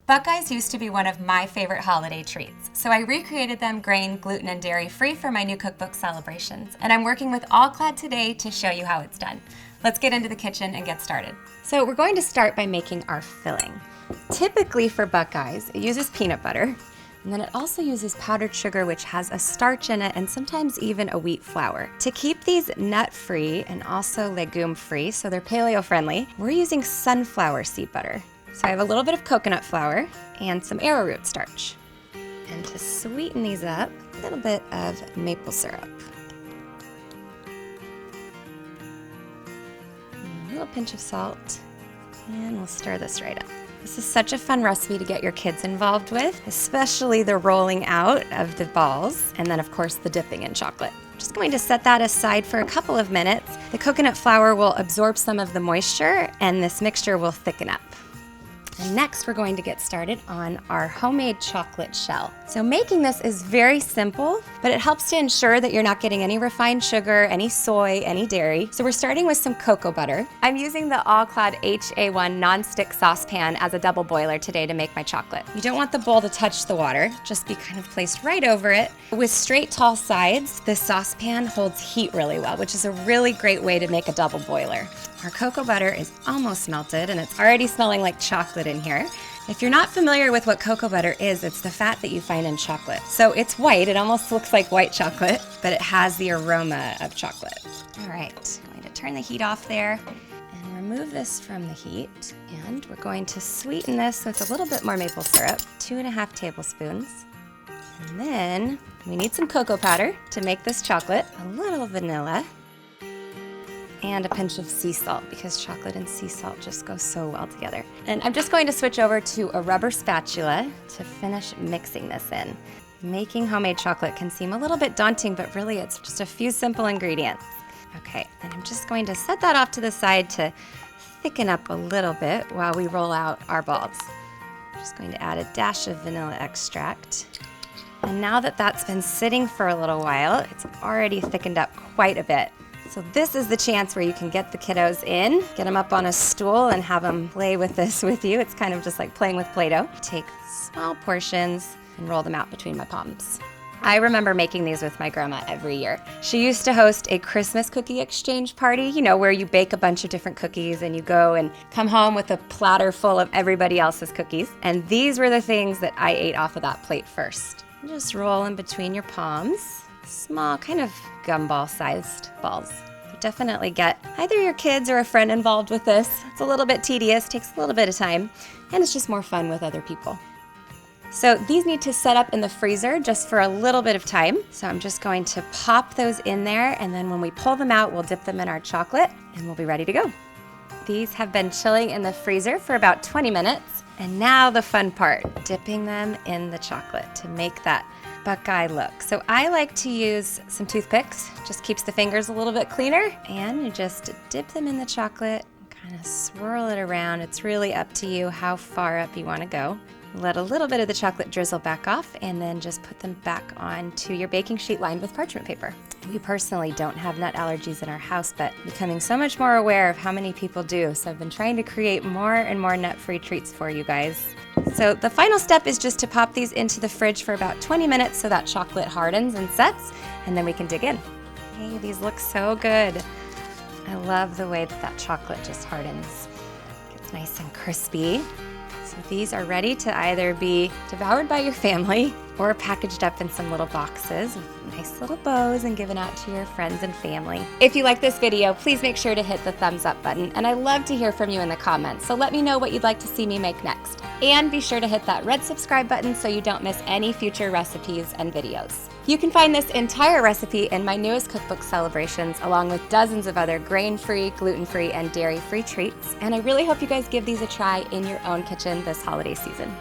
Buckeyes used to be one of my favorite holiday treats, so I recreated them grain, gluten, and dairy-free for my new cookbook celebrations, and I'm working with All Clad today to show you how it's done. Let's get into the kitchen and get started. So we're going to start by making our filling. Typically for Buckeyes, it uses peanut butter, and then it also uses powdered sugar, which has a starch in it, and sometimes even a wheat flour. To keep these nut-free and also legume-free, so they're paleo-friendly, we're using sunflower seed butter. So I have a little bit of coconut flour and some arrowroot starch. And to sweeten these up, a little bit of maple syrup. And a little pinch of salt, and we'll stir this right up. This is such a fun recipe to get your kids involved with, especially the rolling out of the balls, and then of course the dipping in chocolate. Just going to set that aside for a couple of minutes. The coconut flour will absorb some of the moisture, and this mixture will thicken up. And next we're going to get started on our homemade chocolate shell. So making this is very simple, but it helps to ensure that you're not getting any refined sugar, any soy, any dairy. So we're starting with some cocoa butter. I'm using the All Clad HA1 nonstick saucepan as a double boiler today to make my chocolate. You don't want the bowl to touch the water, just be kind of placed right over it. With straight tall sides, this saucepan holds heat really well, which is a really great way to make a double boiler. Our cocoa butter is almost melted and it's already smelling like chocolate in here. If you're not familiar with what cocoa butter is, it's the fat that you find in chocolate. So it's white, it almost looks like white chocolate, but it has the aroma of chocolate. All right, I'm going to turn the heat off there and remove this from the heat. And we're going to sweeten this with a little bit more maple syrup, 2.5 tablespoons. And then we need some cocoa powder to make this chocolate, a little vanilla, and a pinch of sea salt because chocolate and sea salt just go so well together. And I'm just going to switch over to a rubber spatula to finish mixing this in. Making homemade chocolate can seem a little bit daunting, but really it's just a few simple ingredients. Okay, and I'm just going to set that off to the side to thicken up a little bit while we roll out our balls. I'm just going to add a dash of vanilla extract. And now that that's been sitting for a little while, it's already thickened up quite a bit. So this is the chance where you can get the kiddos in, get them up on a stool and have them play with this with you. It's kind of just like playing with Play-Doh. Take small portions and roll them out between my palms. I remember making these with my grandma every year. She used to host a Christmas cookie exchange party, you know, where you bake a bunch of different cookies and you go and come home with a platter full of everybody else's cookies. And these were the things that I ate off of that plate first. Just roll in between your palms. Small, kind of gumball-sized balls. You definitely get either your kids or a friend involved with this. It's a little bit tedious, takes a little bit of time, and it's just more fun with other people. So these need to set up in the freezer just for a little bit of time. So I'm just going to pop those in there, and then when we pull them out, we'll dip them in our chocolate, and we'll be ready to go. These have been chilling in the freezer for about 20 minutes, and now the fun part, dipping them in the chocolate to make that Buckeye look. So I like to use some toothpicks, just keeps the fingers a little bit cleaner, and you just dip them in the chocolate, kind of swirl it around. It's really up to you how far up you want to go. Let a little bit of the chocolate drizzle back off, and then just put them back onto your baking sheet lined with parchment paper. We personally don't have nut allergies in our house, but becoming so much more aware of how many people do, so I've been trying to create more and more nut-free treats for you guys. So the final step is just to pop these into the fridge for about 20 minutes so that chocolate hardens and sets, and then we can dig in. Hey, these look so good. I love the way that chocolate just hardens. Gets nice and crispy. So these are ready to either be devoured by your family or packaged up in some little boxes with nice little bows and given out to your friends and family. If you like this video, please make sure to hit the thumbs up button, and I love to hear from you in the comments, so let me know what you'd like to see me make next. And be sure to hit that red subscribe button so you don't miss any future recipes and videos. You can find this entire recipe in my newest cookbook celebrations, along with dozens of other grain-free, gluten-free, and dairy-free treats, and I really hope you guys give these a try in your own kitchen this holiday season.